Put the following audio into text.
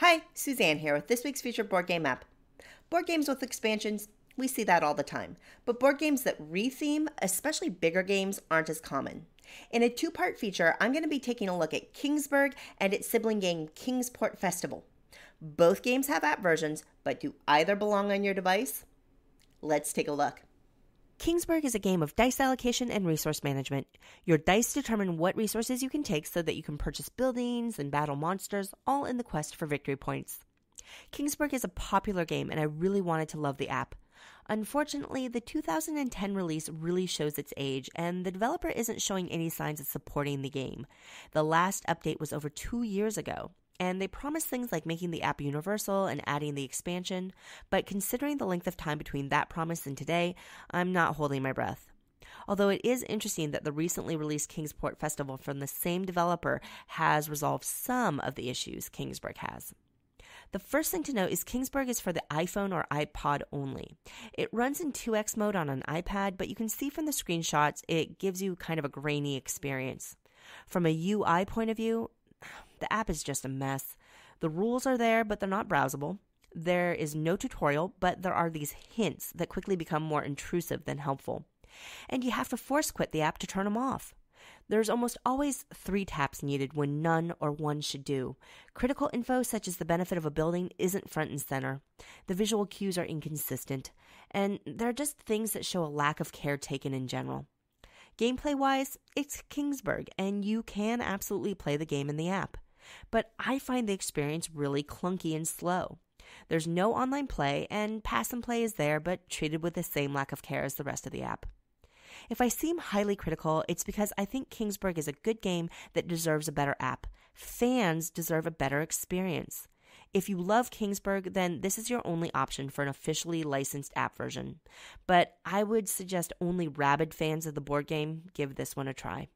Hi, Suzanne here with this week's featured board game app. Board games with expansions, we see that all the time, but board games that retheme, especially bigger games, aren't as common. In a two-part feature, I'm going to be taking a look at Kingsburg and its sibling game Kingsport Festival. Both games have app versions, but do either belong on your device? Let's take a look. Kingsburg is a game of dice allocation and resource management. Your dice determine what resources you can take so that you can purchase buildings and battle monsters, all in the quest for victory points. Kingsburg is a popular game, and I really wanted to love the app. Unfortunately, the 2010 release really shows its age, and the developer isn't showing any signs of supporting the game. The last update was over 2 years ago, and they promised things like making the app universal and adding the expansion, but considering the length of time between that promise and today, I'm not holding my breath. Although it is interesting that the recently released Kingsport Festival from the same developer has resolved some of the issues Kingsburg has. The first thing to note is Kingsburg is for the iPhone or iPod only. It runs in 2x mode on an iPad, but you can see from the screenshots it gives you kind of a grainy experience. From a UI point of view, the app is just a mess. The rules are there, but they're not browsable. There is no tutorial, but there are these hints that quickly become more intrusive than helpful. And you have to force quit the app to turn them off. There's almost always 3 taps needed when none or 1 should do. Critical info such as the benefit of a building isn't front and center. The visual cues are inconsistent. And there are just things that show a lack of care taken in general. Gameplay-wise, it's Kingsburg, and you can absolutely play the game in the app. But I find the experience really clunky and slow. There's no online play, and pass and play is there, but treated with the same lack of care as the rest of the app. If I seem highly critical, it's because I think Kingsburg is a good game that deserves a better app. Fans deserve a better experience. If you love Kingsburg, then this is your only option for an officially licensed app version. But I would suggest only rabid fans of the board game give this one a try.